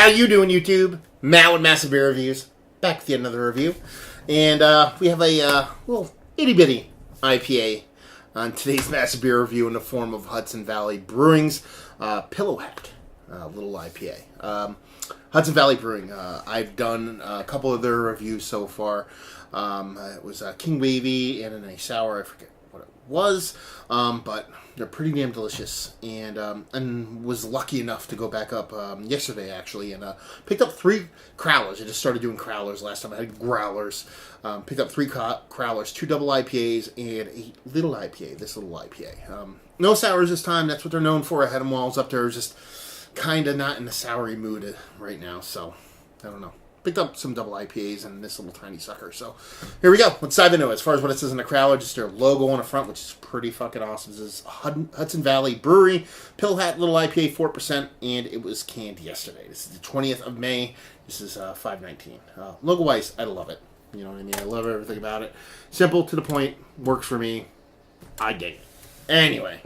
How you doing, YouTube? Matt with Massive Beer Reviews. Back with yet another review. And we have a little itty-bitty IPA on today's Massive Beer Review in the form of Hudson Valley Brewing's Pillow Hat little IPA. Hudson Valley Brewing. I've done a couple of their reviews so far. It was King Wavy and a sour. I forget what it was, but they're pretty damn delicious. And was lucky enough to go back up yesterday actually, and picked up 3 crowlers. I just started doing crowlers last time. I had growlers. Picked up 3 crowlers, 2 double IPAs, and a little IPA. This little IPA. No sours this time. That's what they're known for. I had them while I was up there. Just kind of not in a soury mood right now, so I don't know. Picked up some double IPAs and this little tiny sucker. So here we go. Let's dive into it. As far as what it says in the crowler, just their logo on the front, which is pretty fucking awesome. This is Hudson Valley Brewery Pill Hat Little IPA, 4%, and it was canned yesterday. This is the 20th of May. This is $5.19. Logo-wise, I love it. You know what I mean? I love everything about it. Simple, to the point, works for me. I dig it. Anyway,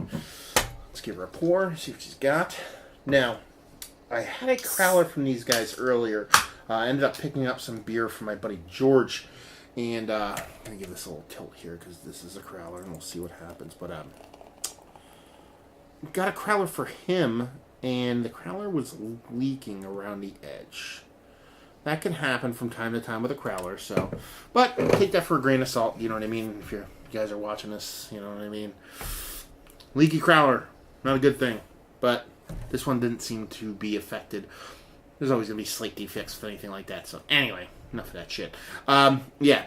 let's give her a pour, see what she's got. Now, I had a crowler from these guys earlier. I ended up picking up some beer from my buddy George. And I'm going to give this a little tilt here because this is a crowler and we'll see what happens. But got a crowler for him and the crowler was leaking around the edge. That can happen from time to time with a crowler. So, but take that for a grain of salt. You know what I mean? If you guys are watching this, you know what I mean? Leaky crowler, not a good thing. But this one didn't seem to be affected. There's always going to be slight defects with anything like that. So anyway, enough of that shit. Yeah,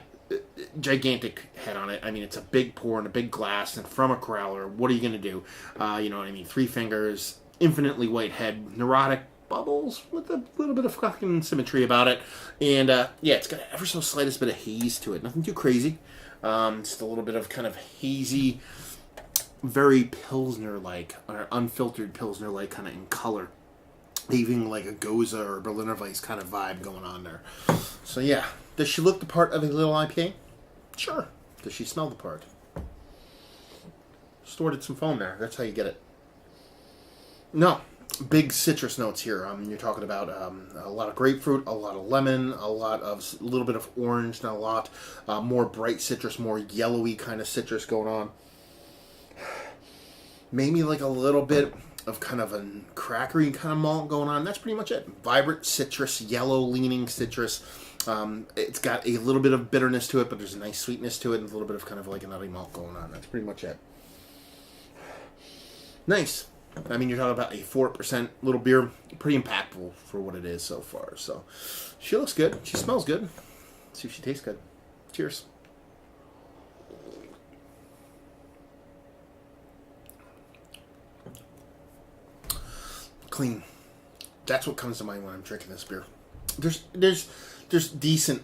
gigantic head on it. I mean, it's a big pour in a big glass and from a crowler. What are you going to do? You know what I mean? 3 fingers, infinitely white head, neurotic bubbles with a little bit of fucking symmetry about it. And yeah, it's got ever so slightest bit of haze to it. Nothing too crazy. Just a little bit of kind of hazy, very Pilsner-like, or unfiltered Pilsner-like kind of in color. Leaving like a Goza or Berliner Weiss kind of vibe going on there. So yeah, does she look the part of a little IPA? Sure. Does she smell the part? Stored some foam there. That's how you get it. No. Big citrus notes here. You're talking about a lot of grapefruit, a lot of lemon, a little bit of orange, not a lot. More bright citrus, more yellowy kind of citrus going on. Maybe like a little bit of kind of a crackery kind of malt going on. That's pretty much it. Vibrant citrus, yellow leaning citrus. It's got a little bit of bitterness to it, but there's a nice sweetness to it and a little bit of kind of like a nutty malt going on. That's pretty much it. Nice. I mean, you're talking about a 4% little beer. Pretty impactful for what it is so far. So she looks good. She smells good. Let's see if she tastes good. Cheers. Clean. That's what comes to mind when I'm drinking this beer. There's decent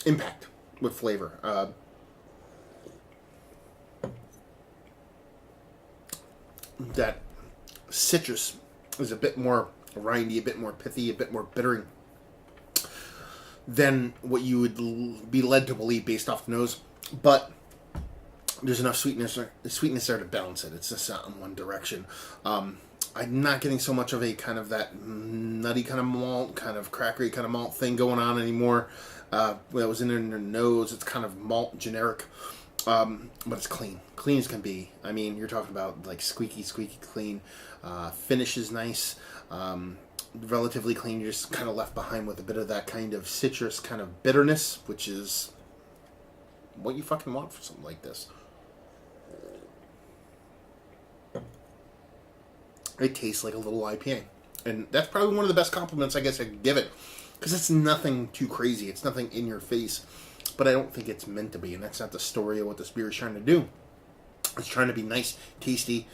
impact with flavor. That citrus is a bit more rindy, a bit more pithy, a bit more bittering than what you would be led to believe based off the nose. But there's enough sweetness there to balance it. It's just not in one direction. I'm not getting so much of a kind of that nutty kind of malt, kind of crackery kind of malt thing going on anymore. That was in their nose. It's kind of malt generic, but it's clean. Clean as can be. I mean, you're talking about like squeaky clean. Finish is nice. Relatively clean. You're just kind of left behind with a bit of that kind of citrus kind of bitterness, which is what you fucking want for something like this. It tastes like a little IPA. And that's probably one of the best compliments I guess I could give it. Because it's nothing too crazy. It's nothing in your face. But I don't think it's meant to be. And that's not the story of what this beer is trying to do. It's trying to be nice, tasty,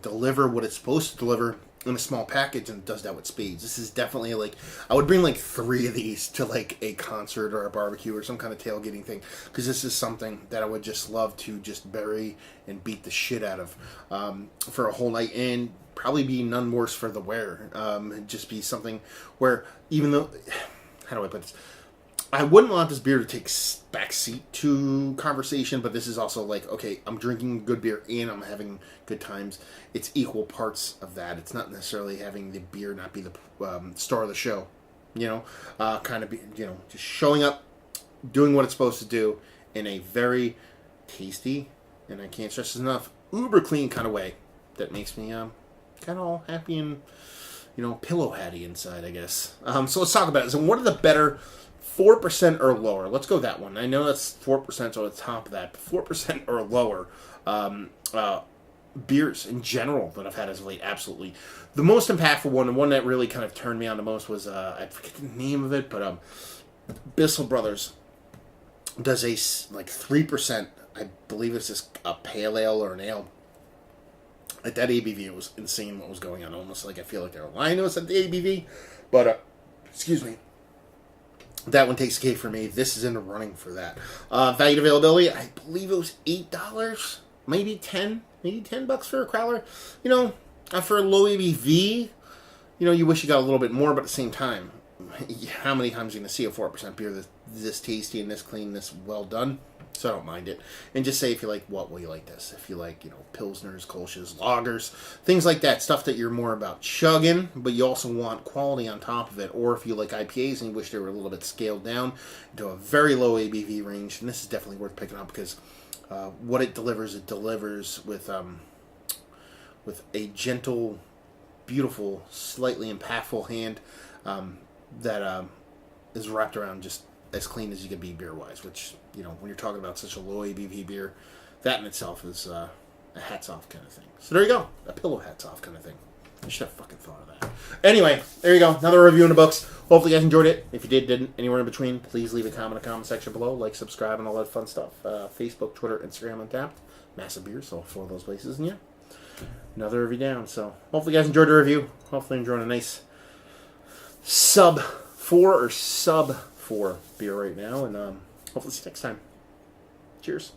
deliver what it's supposed to deliver in a small package, and it does that with spades. This is definitely like, I would bring like 3 of these to like a concert or a barbecue or some kind of tailgating thing, because this is something that I would just love to just bury and beat the shit out of for a whole night, and probably be none worse for the wear. Just be something where, even though, how do I put this? I wouldn't want this beer to take backseat to conversation, but this is also like, okay, I'm drinking good beer and I'm having good times. It's equal parts of that. It's not necessarily having the beer not be the star of the show, kind of be, just showing up, doing what it's supposed to do in a very tasty, and I can't stress this enough, uber clean kind of way that makes me kind of all happy and, pillow hatty inside, I guess. So let's talk about it. So what are the better 4% or lower? Let's go that one. I know that's 4% on the top of that, but 4% or lower beers in general that I've had as of late. Absolutely. The most impactful one, the one that really kind of turned me on the most was, I forget the name of it, but Bissell Brothers does a 3%, I believe it's just a pale ale or an ale. At that ABV, it was insane what was going on. Almost like I feel like they're lying to us at the ABV. But, excuse me. That one takes a cake for me. This is in the running for that. Value availability, I believe it was $8, maybe $10 for a crowler. For a low ABV, you wish you got a little bit more, but at the same time, how many times are you going to see a 4% beer this tasty and this clean, this well done? So I don't mind it. And just say if you like, what will you like this? If you like, Pilsners, Kolsch's, Lagers, things like that. Stuff that you're more about chugging, but you also want quality on top of it. Or if you like IPAs and you wish they were a little bit scaled down to a very low ABV range, and this is definitely worth picking up because what it delivers with a gentle, beautiful, slightly impactful hand that is wrapped around just as clean as you can be beer-wise, which, when you're talking about such a low ABV beer, that in itself is a hats-off kind of thing. So there you go. A pillow hats-off kind of thing. I should have fucking thought of that. Anyway, there you go. Another review in the books. Hopefully you guys enjoyed it. If you didn't, anywhere in between, please leave a comment in the comment section below. Like, subscribe, and all that fun stuff. Facebook, Twitter, Instagram, Untapped. Massive Beer, so 4 of those places. And yeah, another review down. So hopefully you guys enjoyed the review. Hopefully enjoying a nice sub 4 beer right now, and hopefully see you next time. Cheers.